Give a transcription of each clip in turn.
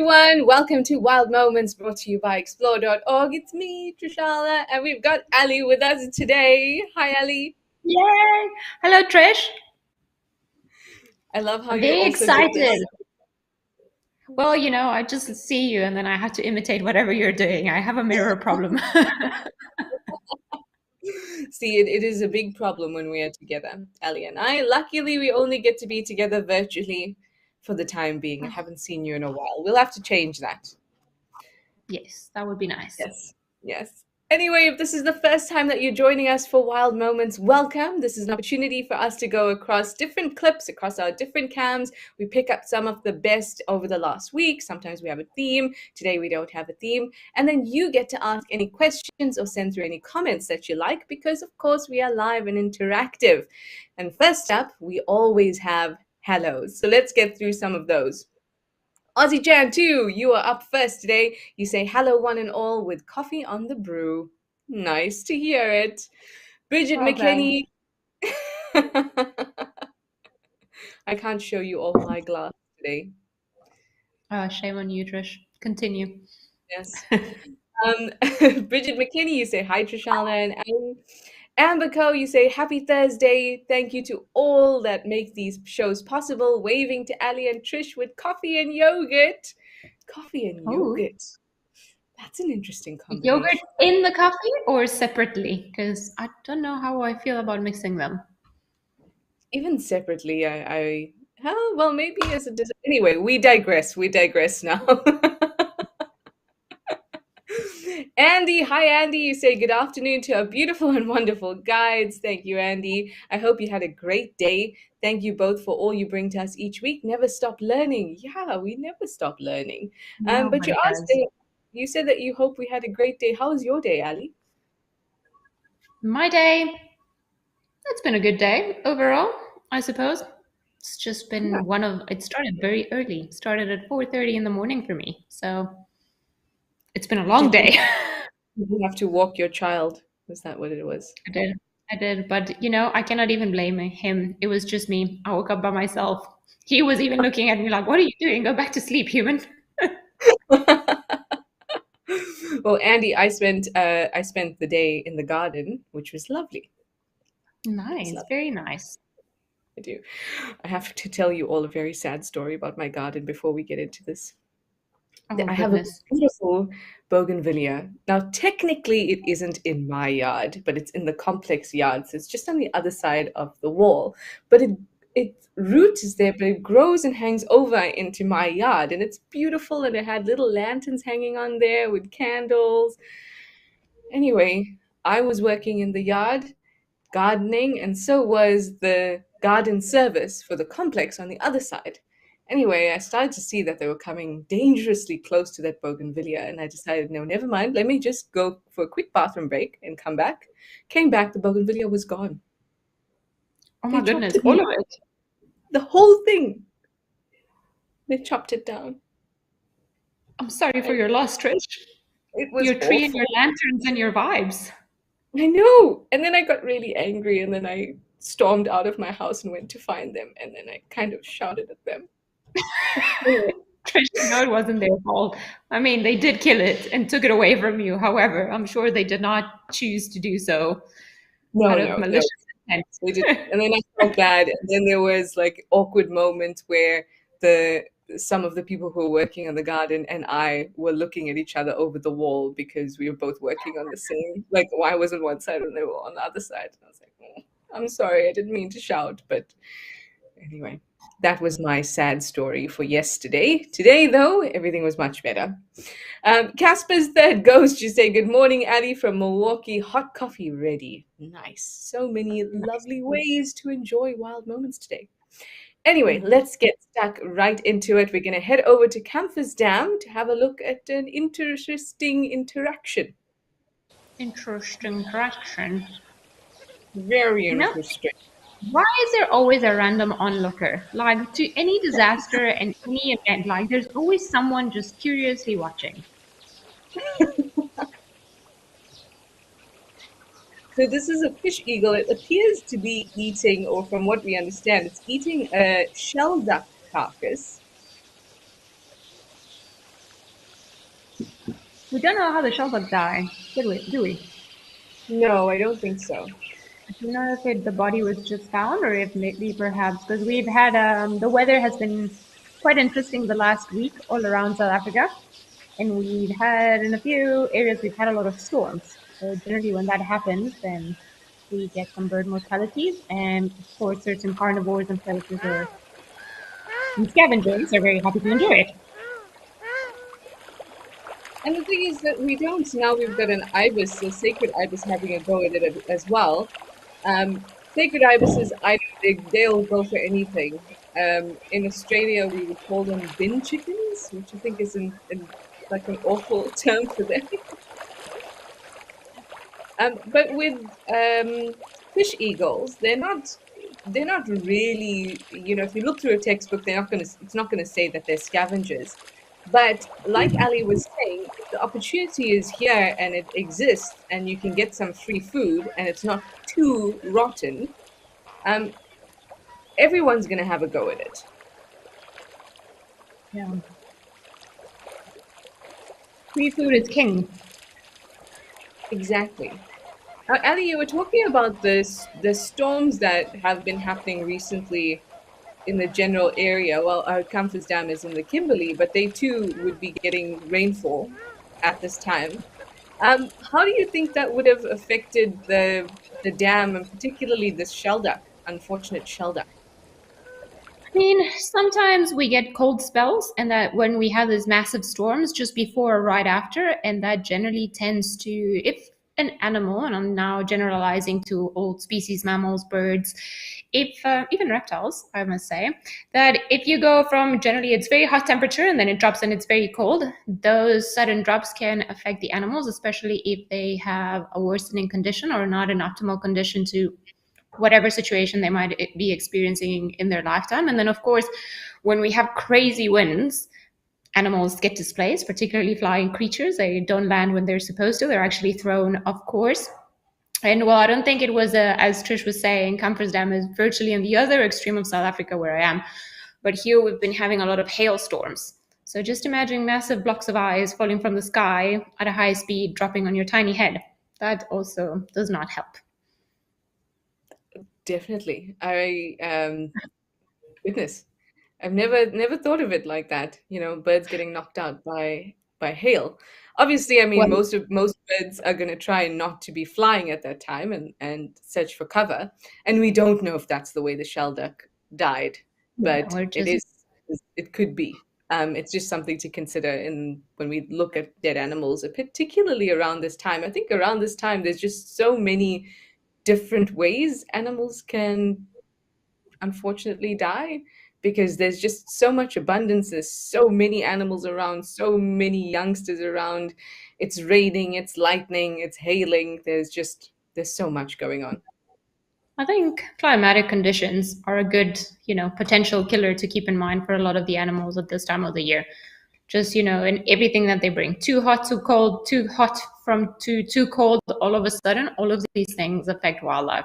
everyone. Welcome to Wild Moments brought to you by explore.org. It's me, Trishala, and we've got Ali with us today. Hi, Ali. Yay! Hello, Trish. I love how I'm you very also did this. excited. Well, I just see you and then I have to imitate whatever you're doing. I have a mirror problem. See, it is a big problem when we are together, Ali and I. Luckily, we only get to be together virtually for the time being. I haven't seen you in a while. We'll have to change that. Yes, that would be nice. Yes. Anyway, if this is the first time that you're joining us for Wild Moments, welcome. This is an opportunity for us to go across different clips, across our different cams. We pick up some of the best over the last week. Sometimes we have a theme. Today we don't have a theme. And then you get to ask any questions or send through any comments that you like because, of course, we are live and interactive. And first up, we always have hellos. So let's get through some of those. Aussie Jan 2, you are up first today. You say hello one and all with coffee on the brew. Nice to hear it. Bridget Well McKinney. I can't show you all my glass today. Shame on you, Trish. Continue. Yes. Bridget McKinney, you say hi, Trishana and Amber Co, you say happy Thursday. Thank you to all that make these shows possible. Waving to Ali and Trish with coffee and yogurt. Coffee and yogurt. That's an interesting combination. Yogurt in the coffee or separately? Because I don't know how I feel about mixing them. Even separately, well, maybe as a anyway, we digress. We digress now. Andy, hi Andy. You say good afternoon to our beautiful and wonderful guides. Thank you, Andy. I hope you had a great day. Thank you both for all you bring to us each week. Never stop learning. Yeah, we never stop learning. But you said that you hope we had a great day. How was your day, Ali? My day, it's been a good day overall, I suppose. It's just been it started very early. It started at 4:30 in the morning for me. So it's been a long day. Did you have to walk your child? Was that what it was? I did. But, I cannot even blame him. It was just me. I woke up by myself. He was even looking at me like, what are you doing? Go back to sleep, human. Well, Andy, I spent the day in the garden, which was lovely. Nice, very nice. I do. I have to tell you all a very sad story about my garden before we get into this. I have a beautiful bougainvillea. Now, technically, it isn't in my yard, but it's in the complex yard. So it's just on the other side of the wall. But its root is there, but it grows and hangs over into my yard. And it's beautiful. And it had little lanterns hanging on there with candles. Anyway, I was working in the yard, gardening, and so was the garden service for the complex on the other side. Anyway, I started to see that they were coming dangerously close to that bougainvillea, and I decided, no, never mind. Let me just go for a quick bathroom break and come back. Came back, the bougainvillea was gone. Oh my goodness, all of it? The whole thing. They chopped it down. I'm sorry for your loss, Trish. It was your tree and your lanterns and your vibes. I know. And then I got really angry, and then I stormed out of my house and went to find them, and then I kind of shouted at them. Trish, it wasn't their fault. I mean, they did kill it and took it away from you. However, I'm sure they did not choose to do so out of malicious intent. They did. And then I felt bad. And then there was like awkward moments where some of the people who were working on the garden and I were looking at each other over the wall because we were both working on the same. Like, I was on one side and they were on the other side. And I was like, I'm sorry, I didn't mean to shout. But anyway, that was my sad story for yesterday. Today, though, everything was much better. Casper's third ghost, you say, good morning, Ali from Milwaukee. Hot coffee ready. Nice. So many lovely ways to enjoy wild moments today. Anyway, let's get stuck right into it. We're going to head over to Camphor's Dam to have a look at an interesting interaction. Interesting interaction. Very interesting. Why is there always a random onlooker? Like, to any disaster and any event, like, there's always someone just curiously watching. So this is a fish eagle. It appears to be eating, or from what we understand, it's eating a shell duck carcass. We don't know how the shellbug died, did we? Do we? No, I don't think so. Do you know if the body was just found or if maybe perhaps because we've had the weather has been quite interesting the last week all around South Africa, and we've had in a few areas we've had a lot of storms. So generally, when that happens, then we get some bird mortalities, and of course, certain carnivores and predators are and scavengers are very happy to enjoy it. And the thing is that we don't. Now we've got an ibis, a sacred ibis, having a go at it as well. Sacred ibises, they'll go for anything. In Australia, we would call them bin chickens, which I think is like an awful term for them. But with fish eagles, they're not really, if you look through a textbook, it's not gonna say that they're scavengers. But like Ali was saying, if the opportunity is here and it exists and you can get some free food and it's not too rotten, um, everyone's gonna have a go at it. Yeah, free food is king. Exactly. Ali, you were talking about the storms that have been happening recently in the general area. Well, our Campus Dam is in the Kimberley, but they too would be getting rainfall at this time. How do you think that would have affected the dam and particularly this shelduck, unfortunate shelduck? I mean, sometimes we get cold spells, and that when we have these massive storms just before or right after, and that generally tends to, if an animal, and I'm now generalizing to all species, mammals, birds, if even reptiles, I must say, that if you go from generally it's very hot temperature and then it drops and it's very cold, those sudden drops can affect the animals, especially if they have a worsening condition or not an optimal condition to whatever situation they might be experiencing in their lifetime. And then, of course, when we have crazy winds, animals get displaced, particularly flying creatures. They don't land when they're supposed to, they're actually thrown off course. And well, I don't think it was, as Trish was saying, Camphor's Dam is virtually on the other extreme of South Africa where I am. But here we've been having a lot of hailstorms. So just imagine massive blocks of ice falling from the sky at a high speed, dropping on your tiny head. That also does not help. Definitely. Goodness, I've never thought of it like that. Birds getting knocked out by hail. Obviously, I mean Well, most birds are going to try not to be flying at that time and search for cover. And we don't know if that's the way the shelduck died, yeah, but we're it just is. It could be. It's just something to consider in when we look at dead animals, particularly around this time. I think around this time, there's just so many different ways animals can unfortunately die because there's just so much abundance. There's so many animals around, so many youngsters around. It's raining, it's lightning, it's hailing. There's so much going on. I think climatic conditions are a good, potential killer to keep in mind for a lot of the animals at this time of the year. Just, and everything that they bring. Too hot, too cold, too hot from too cold, all of a sudden, all of these things affect wildlife.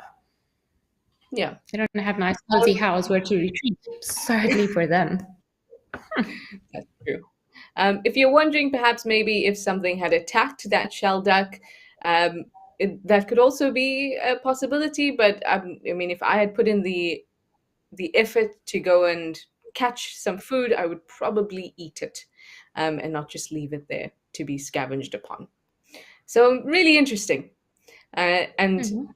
Yeah. They don't have nice cozy house where to retreat. Sadly for them. That's true. If you're wondering, perhaps maybe if something had attacked that shell duck, um, that could also be a possibility. But I mean, if I had put in the effort to go and catch some food, I would probably eat it, and not just leave it there to be scavenged upon. So really interesting, and Mhm.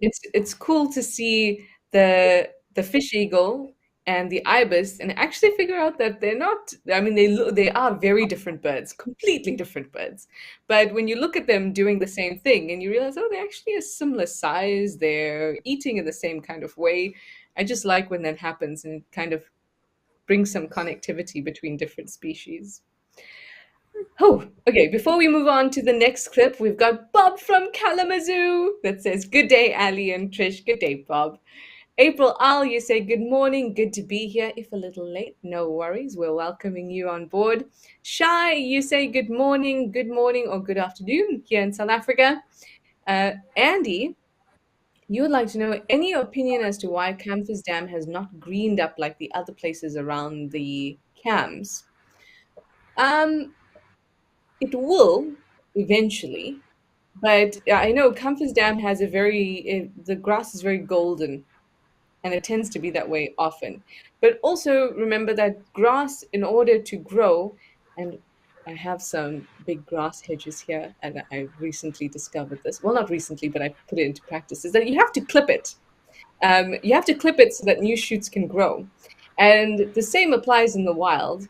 it's cool to see the fish eagle and the ibis and actually figure out that they're not. I mean, they are very different birds, completely different birds. But when you look at them doing the same thing and you realize, oh, they're actually a similar size, they're eating in the same kind of way. I just like when that happens and kind of brings some connectivity between different species. Oh, okay. Before we move on to the next clip, we've got Bob from Kalamazoo that says, "Good day, Ali and Trish. Good day, Bob." April Al, you say, "Good morning. Good to be here. If a little late, no worries. We're welcoming you on board." Shai, you say, good morning, or good afternoon here in South Africa. Andy, you would like to know any opinion as to why Camphor Dam has not greened up like the other places around the cams. Um, it will. eventually. But I know Compass Dam has the grass is very golden, and it tends to be that way often. But also remember that grass, in order to grow, and I have some big grass hedges here, and I recently discovered this. Well, not recently, but I put it into practice, is that you have to clip it. You have to clip it so that new shoots can grow. And the same applies in the wild.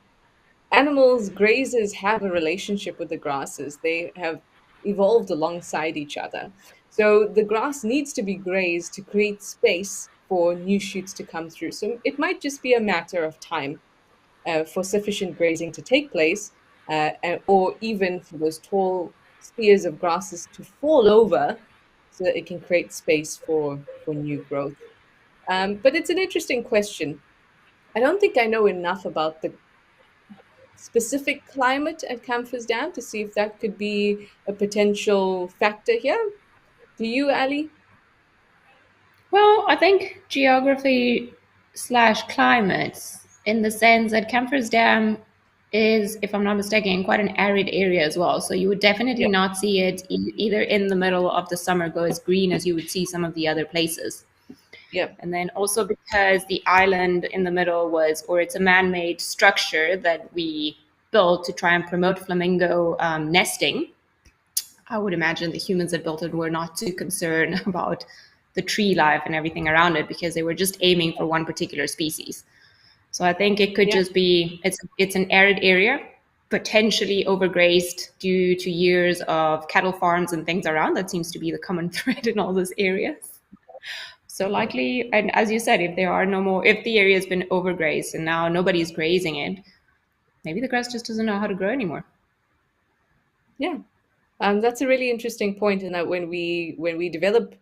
Animals, grazers have a relationship with the grasses. They have evolved alongside each other. So the grass needs to be grazed to create space for new shoots to come through. So it might just be a matter of time for sufficient grazing to take place, or even for those tall spears of grasses to fall over so that it can create space for new growth. But it's an interesting question. I don't think I know enough about the specific climate at Camphor's Dam to see if that could be a potential factor here. Do you, Ali? Well, I think geography slash climates, in the sense that Camphor's Dam is, if I'm not mistaken, quite an arid area as well. So you would definitely Yeah, not see it either in the middle of the summer go as green as you would see some of the other places. yeah, And then also because the island in the middle was, or it's a man made structure that we built to try and promote flamingo nesting. I would imagine the humans that built it were not too concerned about the tree life and everything around it because they were just aiming for one particular species. So I think it could yeah, just be it's an arid area, potentially overgrazed due to years of cattle farms and things around. That seems to be the common thread in all those areas. So likely, and as you said, if there are no more, if the area has been overgrazed and now nobody's grazing it, maybe the grass just doesn't know how to grow anymore. yeah. That's a really interesting point in that when we develop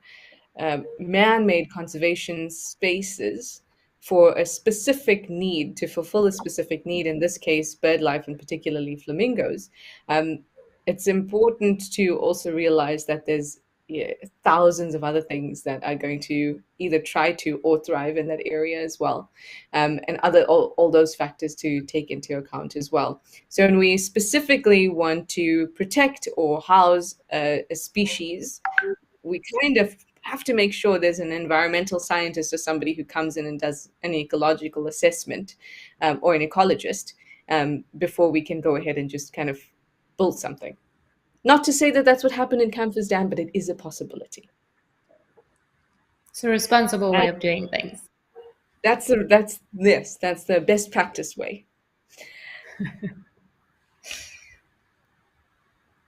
man-made conservation spaces for a specific need to fulfill a specific need, in this case bird life and particularly flamingos, um, it's important to also realize that there's, yeah, thousands of other things that are going to either try to or thrive in that area as well, and all those factors to take into account as well. So when we specifically want to protect or house a species, we kind of have to make sure there's an environmental scientist or somebody who comes in and does an ecological assessment, or an ecologist, before we can go ahead and just kind of build something. Not to say that that's what happened in Camphor's Dam, but it is a possibility. It's a responsible way And of doing things. that's the best practice way.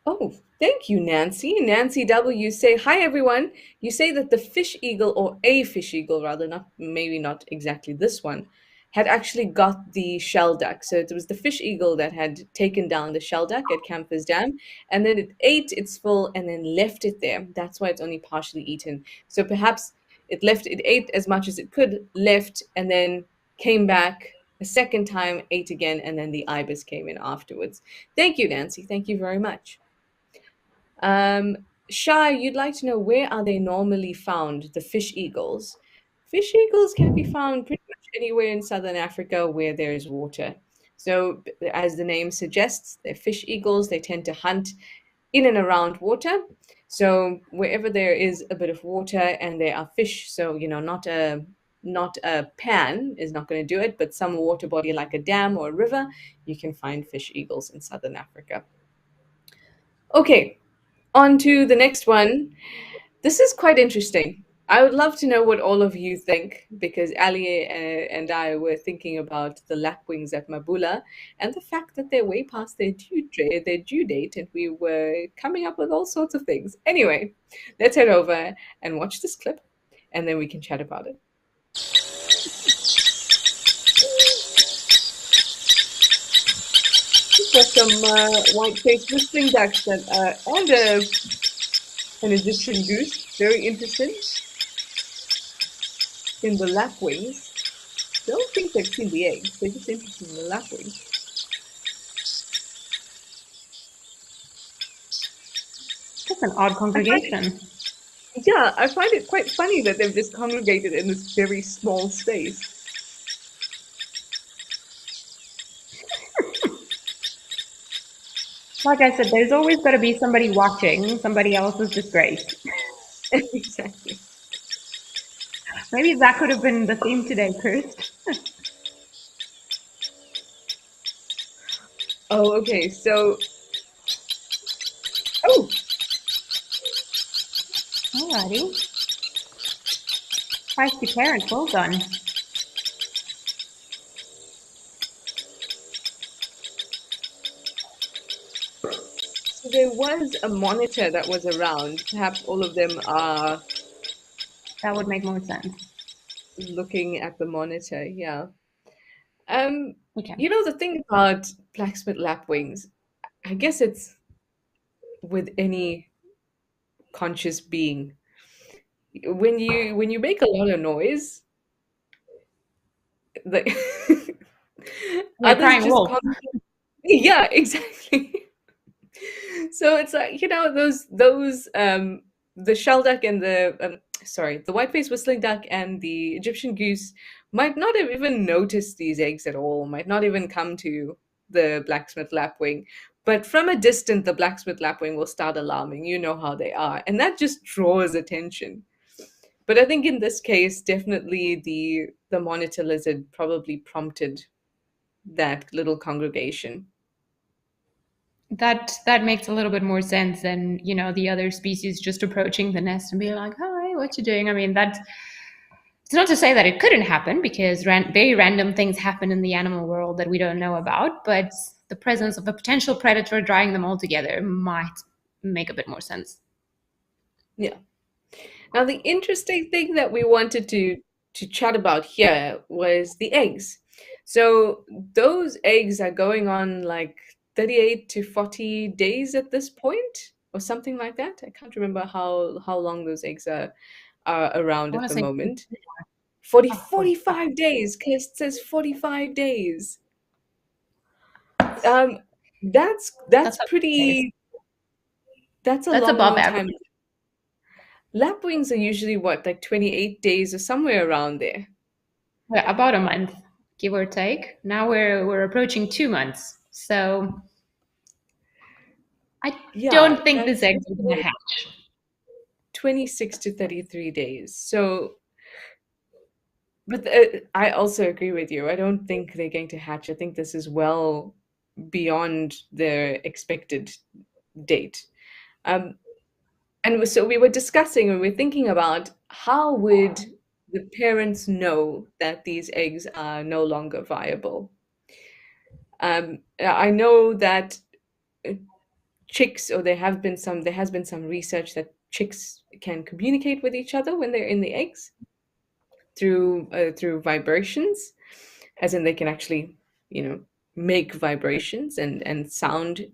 Oh, thank you, Nancy. Nancy W. Say, hi, everyone. You say that the fish eagle, or a fish eagle, rather, maybe not exactly this one, had actually got the shell duck. So it was the fish eagle that had taken down the shell duck at Camphor's Dam, and then it ate its full and then left it there. That's why it's only partially eaten. So perhaps it ate as much as it could, left, and then came back a second time, ate again, and then the ibis came in afterwards. Thank you, Nancy. Thank you very much. Um, Shai, you'd like to know, where are they normally found, the fish eagles? Fish eagles can be found pretty much anywhere in southern Africa where there is water. So, as the name suggests, they're fish eagles. They tend to hunt in and around water. So, wherever there is a bit of water and there are fish, so not a pan is not going to do it, but some water body like a dam or a river, you can find fish eagles in southern Africa. Okay, on to the next one. This is quite interesting. I would love to know what all of you think, because Ali and I were thinking about the lapwings at Mabula and the fact that they're way past their due date, and we were coming up with all sorts of things. Anyway, let's head over and watch this clip, and then we can chat about it. We've got some white-faced whistling ducks and an Egyptian goose. Very interested in the lapwings. Don't think they've seen the eggs. They're just interested in the lapwings. That's an odd I find it, congregation. yeah, I find it quite funny that they've just congregated in this very small space. Like I said, there's always got to be somebody watching somebody else's disgrace. Exactly. Maybe that could have been the theme today, Cursed. Oh, okay. So, oh, Alrighty. Feisty parent, well done. so there was a monitor that was around. Perhaps all of them are That would make more sense. looking at the monitor. Yeah. Um, Okay. the thing about blacksmith lapwings, I guess it's with any conscious being. When you make a lot of noise, like You're others crying just wolf. constantly, yeah, exactly. So it's like, the shell duck and the white-faced whistling duck and the Egyptian goose might not have even noticed these eggs at all, might not even come to the blacksmith lapwing. But from a distance, the blacksmith lapwing will start alarming. You know how they are. And that just draws attention. But I think in this case, definitely the monitor lizard probably prompted that little congregation. That makes a little bit more sense than, the other species just approaching the nest and being like, "Hi, what you doing?" I mean, it's not to say that it couldn't happen because very random things happen in the animal world that we don't know about, but the presence of a potential predator drawing them all together might make a bit more sense. Yeah. Now, the interesting thing that we wanted to chat about here was the eggs. So those eggs are going on like 38 to 40 days at this point, or something like that. I can't remember how long those eggs are I around want at to the say, moment. 40 oh, 45. 45 days. Kirst says 45 days. Um, that's That's a days. that's a That's long, above long average. time. Lapwings are usually what, like 28 days or somewhere around there. Yeah, about a month, give or take. Now we're approaching 2 months, so I Yeah, don't think this that's eggs are gonna hatch. 26 to 33 days. So, but I also agree with you. I don't think they're going to hatch. I think this is well beyond their expected date. Um, so we were discussing and we were thinking about how would the parents know that these eggs are no longer viable? I know that uh, chicks, or there has been some research that chicks can communicate with each other when they're in the eggs through vibrations, as in they can actually, make vibrations and sound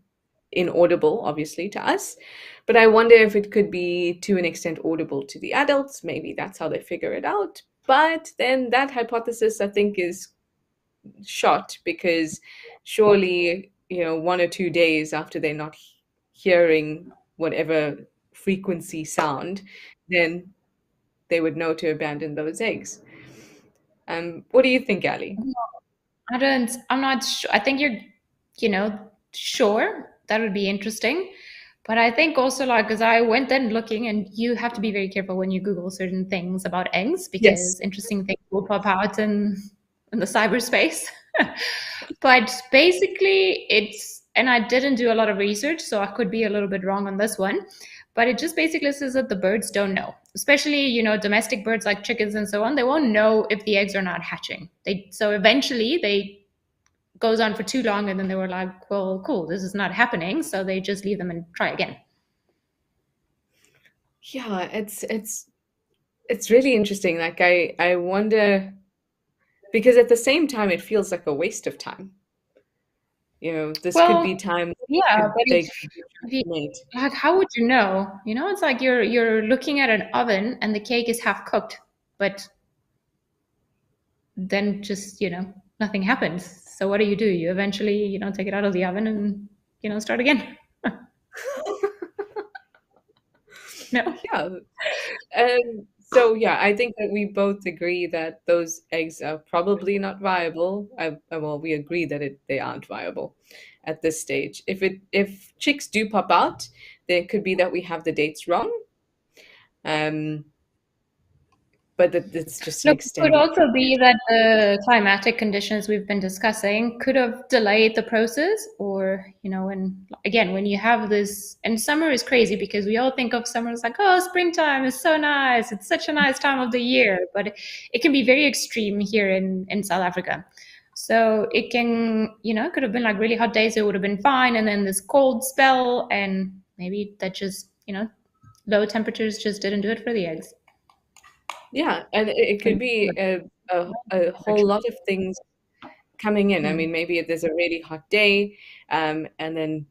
inaudible, obviously, to us. But I wonder if it could be to an extent audible to the adults. Maybe that's how they figure it out. But then that hypothesis, I think, is shot because surely, 1 or 2 days after they're not hearing whatever frequency sound, then they would know to abandon those eggs. What do you think, Ali? I'm not sure. I think you're, sure, that would be interesting. But I think also, like, because I went then looking, and you have to be very careful when you Google certain things about eggs Yes. because interesting things will pop out in the cyberspace. But basically, and I didn't do a lot of research, so I could be a little bit wrong on this one. But it just basically says that the birds don't know, especially, domestic birds like chickens and so on. They won't know if the eggs are not hatching. So eventually they goes on for too long, and then they were like, well, cool, this is not happening, so they just leave them and try again. Yeah, it's really interesting. Like I wonder, because at the same time it feels like a waste of time. This could be Well, time yeah, but they could mate. like, how would you know? It's like you're looking at an oven and the cake is half cooked, but then just, nothing happens. So what do? You eventually, take it out of the oven and, start again. No. Yeah. So yeah, I think that we both agree that those eggs are probably not viable. Well, we agree that they aren't viable, at this stage. If chicks do pop out, then it could be that we have the dates wrong. Um, but it's just an Look, it could extended. also be that the climatic conditions we've been discussing could have delayed the process, or, when you have this, and summer is crazy because we all think of summer as like, oh, springtime is so nice. It's such a nice time of the year, but it can be very extreme here in South Africa. So it it could have been like really hot days. It would have been fine. And then this cold spell, and maybe that just, low temperatures just didn't do it for the eggs. Yeah, and it could be a whole lot of things coming in. I mean, maybe there's a really hot day, and then,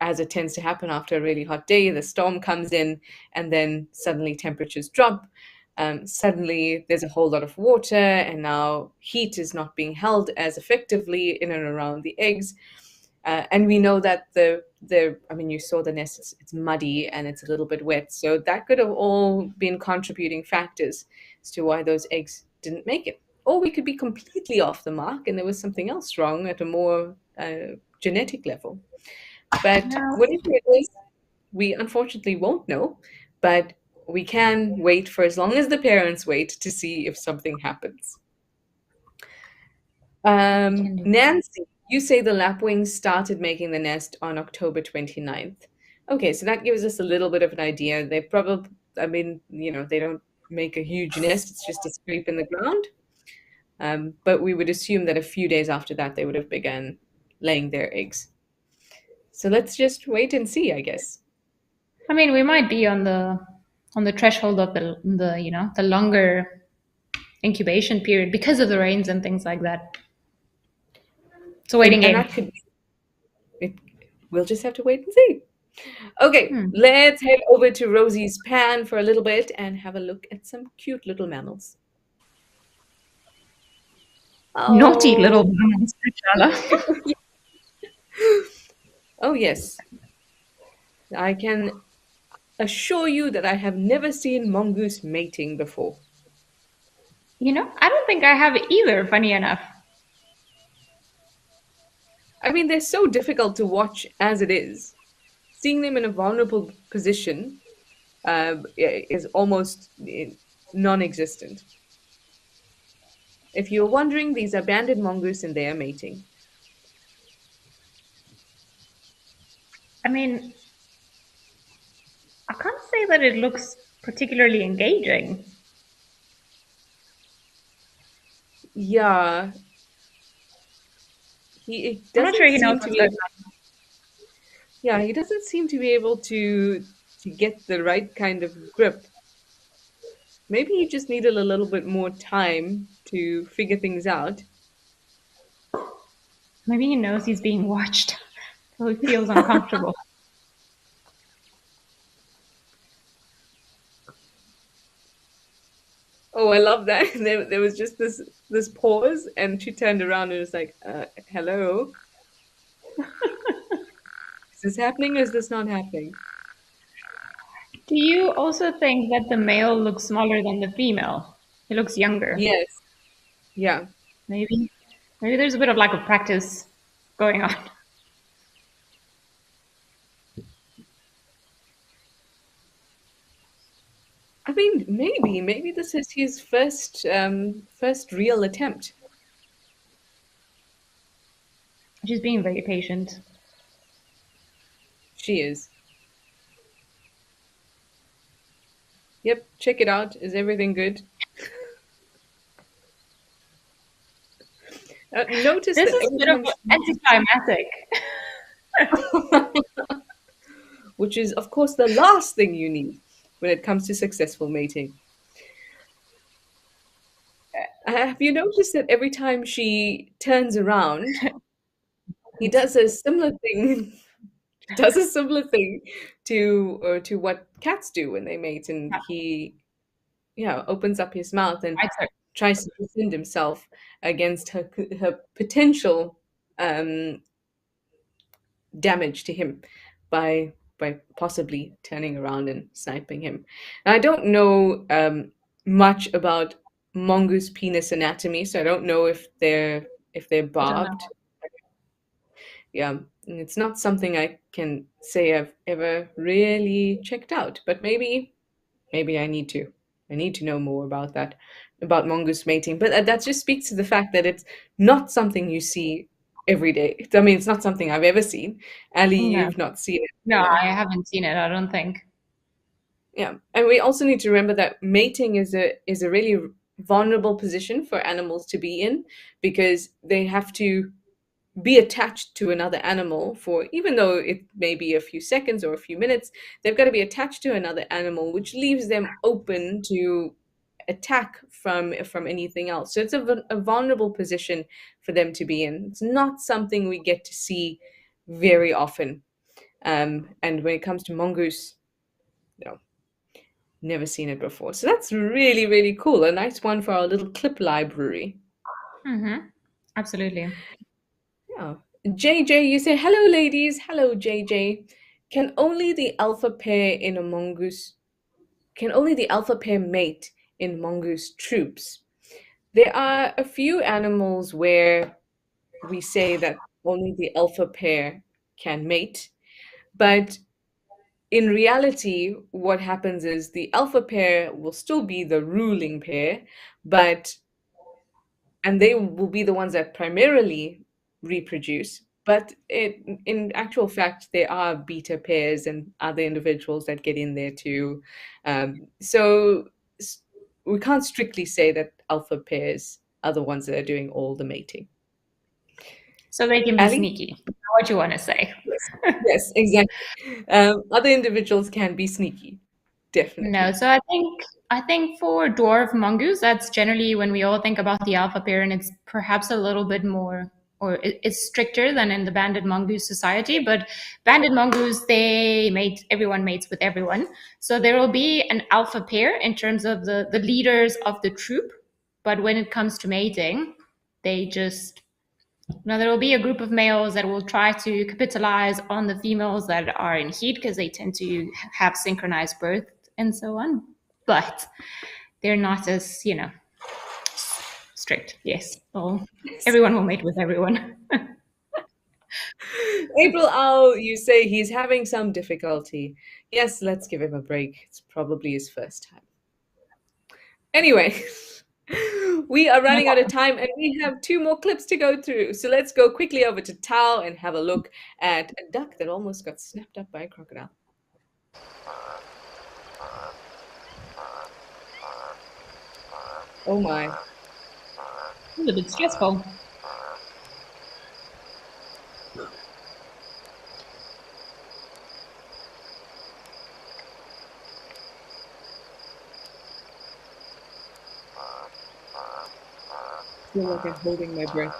as it tends to happen after a really hot day, the storm comes in, and then suddenly temperatures drop. Suddenly, there's a whole lot of water, and now heat is not being held as effectively in and around the eggs. And we know that I mean, you saw the nest, it's muddy and it's a little bit wet. So that could have all been contributing factors as to why those eggs didn't make it. Or we could be completely off the mark and there was something else wrong at a more genetic level. But whatever it is, we unfortunately won't know. But we can wait for as long as the parents wait to see if something happens. Nancy, you say the lapwings started making the nest on October 29th. Okay, so that gives us a little bit of an idea. They probably, I mean, they don't make a huge nest, it's just a scrape in the ground. But we would assume that a few days after that, they would have begun laying their eggs. So let's just wait and see, I guess. I mean, we might be on the threshold of the longer incubation period because of the rains and things like that. It's a waiting game. That could we'll just have to wait and see. Okay, let's head over to Rosie's pan for a little bit and have a look at some cute little mammals. Naughty little mammals, Charla. Oh, yes. I can assure you that I have never seen mongoose mating before. I don't think I have either, funny enough. I mean, they're so difficult to watch as it is. Seeing them in a vulnerable position is almost non-existent. If you're wondering, these are banded mongoose and they are mating. I mean, I can't say that it looks particularly engaging. Yeah. I'm not sure he knows what's going on. Yeah, he doesn't seem to be able to get the right kind of grip. Maybe he just needed a little bit more time to figure things out. Maybe he knows he's being watched, so he feels uncomfortable. Oh, I love that. There was just this pause, and she turned around and was like, "Hello, is this happening or is this not happening?" Do you also think that the male looks smaller than the female? He looks younger. Yes. Yeah. Maybe there's a bit of lack of practice going on. I mean, maybe this is his first real attempt. She's being very patient. She is. Yep, check it out. Is everything good? Notice this that is a bit of anticlimactic. Which is, of course, the last thing you need when it comes to successful mating. Have you noticed that every time she turns around, he does a similar thing? Does a similar thing to what cats do when they mate, and he, opens up his mouth and tries to defend himself against her potential damage to him by possibly turning around and sniping him. And I don't know much about mongoose penis anatomy, so I don't know if they're barbed. Yeah, and it's not something I can say I've ever really checked out, but maybe I need to. I need to know more about that, about mongoose mating. But that just speaks to the fact that it's not something you see every day. I mean, it's not something I've ever seen. Ali, No, you've not seen it no, either. I haven't seen it. I don't think. Yeah, and we also need to remember that mating is a really vulnerable position for animals to be in because they have to be attached to another animal for, even though it may be a few seconds or a few minutes, they've got to be attached to another animal, which leaves them open to attack from anything else. So it's a vulnerable position for them to be in. It's not something we get to see very often. And when it comes to mongoose, no, never seen it before. So that's really, really cool. A nice one for our little clip library. Mm-hmm. Absolutely. Yeah. JJ, you say, hello, ladies. Hello, JJ. Can only the alpha pair in a mongoose, can only the alpha pair mate in mongoose troops? There are a few animals where we say that only the alpha pair can mate, but in reality, what happens is the alpha pair will still be the ruling pair, but and they will be the ones that primarily reproduce. But in actual fact, there are beta pairs and other individuals that get in there too. So we can't strictly say that alpha pairs are the ones that are doing all the mating. So they can be Ali? sneaky. Is that what you want to say? Yes, yes, exactly. Other individuals can be sneaky, No, definitely. so I think for dwarf mongoose, that's generally when we all think about the alpha pair, and it's perhaps a little bit more, or it's stricter than in the banded mongoose society. But banded mongoose, they mate, everyone mates with everyone. So there will be an alpha pair in terms of the leaders of the troop. But when it comes to mating, they just now, there will be a group of males that will try to capitalize on the females that are in heat because they tend to have synchronized birth and so on. But they're not as, strict. Yes. Well, everyone will mate with everyone. April Owl, you say he's having some difficulty. Yes, let's give him a break. It's probably his first time. Anyway, we are running out of time and we have two more clips to go through. So let's go quickly over to Tao and have a look at a duck that almost got snapped up by a crocodile. Oh my. It's a bit stressful. I feel like I'm holding my breath.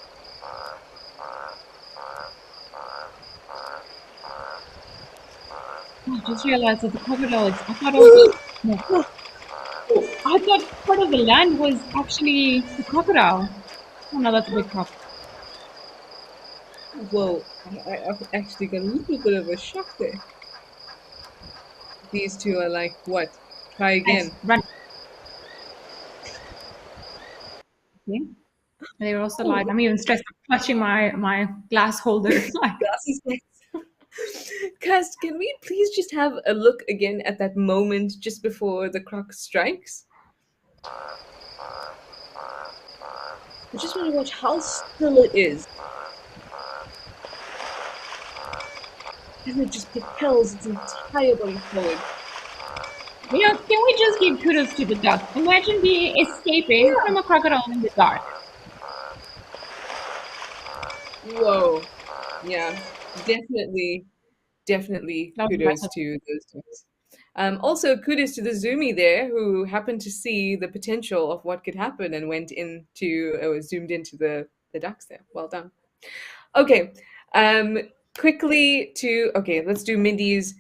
I just realized that the crocodile is, I thought also, no, I thought part of the land was actually the crocodile. Oh no, that's a big croc. Whoa, I've actually got a little bit of a shock there. These two are like, what? Try Nice, again. run. Okay. They were also Oh, like, I'm even stressed. I'm clutching my glass holder. Like, glasses. Cast, can we please just have a look again at that moment just before the croc strikes? I just want to watch how still it is as it just propels its entire body forward. can we just give kudos to the duck? Imagine being escaping from a crocodile in the dark. Whoa. Yeah, definitely, definitely That was kudos impressive. to those ducks. Also, kudos to the Zoomy there who happened to see the potential of what could happen and went into, or zoomed into the ducks there. Well done. Okay. Um, quickly to, okay, let's do Mindy's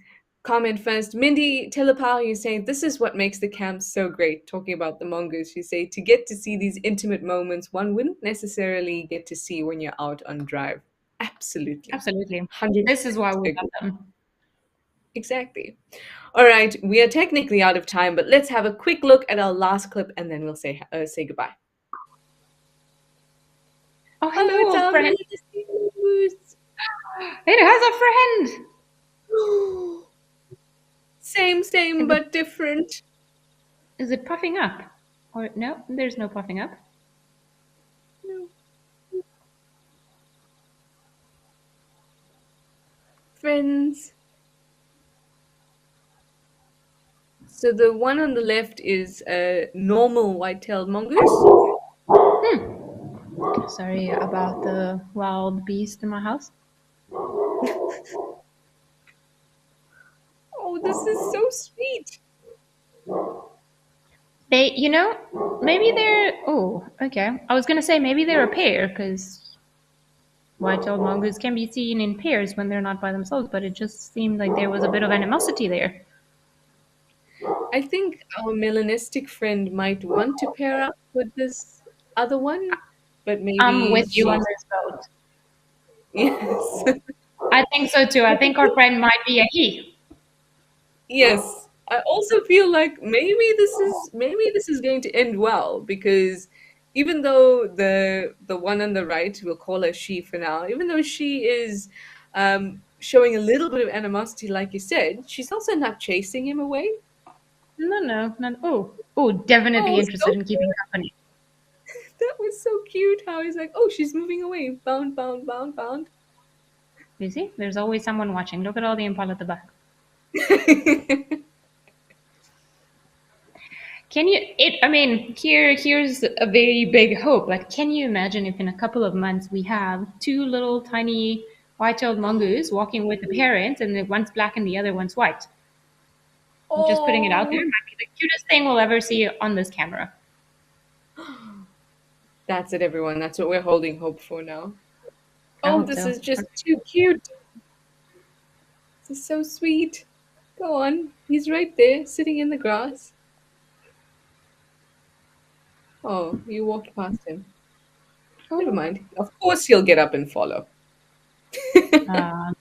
comment first. Mindy Telepal, you say, this is what makes the camp so great. Talking about the mongoose, you say, to get to see these intimate moments one wouldn't necessarily get to see when you're out on drive. Absolutely. Absolutely. 100% This is why we agree. love them. Exactly. All right, we are technically out of time, but let's have a quick look at our last clip and then we'll say goodbye. Oh, Hello, hello, it's old our friend. Mongoose. It has a friend. Same, Is it but different. is it puffing up? Or no, there's no puffing up. No. Friends. So the one on the left is a normal white-tailed mongoose. Sorry about the wild beast in my house. Oh, this is so sweet. Maybe they're. Oh, okay. I was gonna say maybe they're a pair because white-tailed mongoose can be seen in pairs when they're not by themselves. But it just seemed like there was a bit of animosity there. I think our melanistic friend might want to pair up with this other one, but I'm maybe with you on she's this boat. yes. I think so too. I think our friend might be a he. Yes. I also feel like maybe this is going to end well because even though the one on the right, we'll call her she for now, even though she is showing a little bit of animosity, like you said, she's also not chasing him away. No, no, not. Oh, definitely Oh, interested so in keeping company. that was so cute how he's like, oh, she's moving away. Bound, bound, bound, bound. You see, there's always someone watching. Look at all the impala at the back. Can you? I mean, here's a very big hope. Like, can you imagine if in a couple of months we have two little tiny white-tailed mongoose walking with the parents, and one's black and the other one's white? I'm just putting it out there. Oh, It might be the cutest thing we'll ever see on this camera. that's it, everyone. That's what we're holding hope for now. I Oh, hope this so. is just too cute. This is so sweet. Go on. He's right there, sitting in the grass. Oh, you walked past him. Never Oh, mind. Of course he'll get up and follow. uh,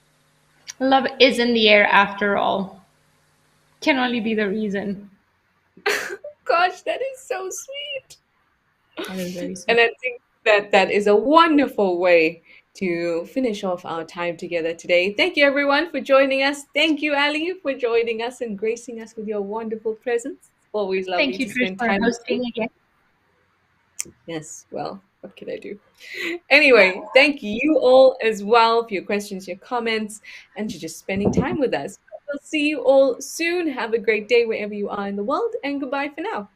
love is in the air after all. Can only be the reason. Gosh, that is so sweet. That is very And sweet. I think that that is a wonderful way to finish off our time together today. Thank you, everyone, for joining us. Thank you, Ali, for joining us and gracing us with your wonderful presence. It's always lovely Thank you, to Trish, spend for time with you. hosting again. Yes, well, what can I do? Anyway, thank you all as well for your questions, your comments, and for just spending time with us. We'll see you all soon. Have a great day wherever you are in the world, and goodbye for now.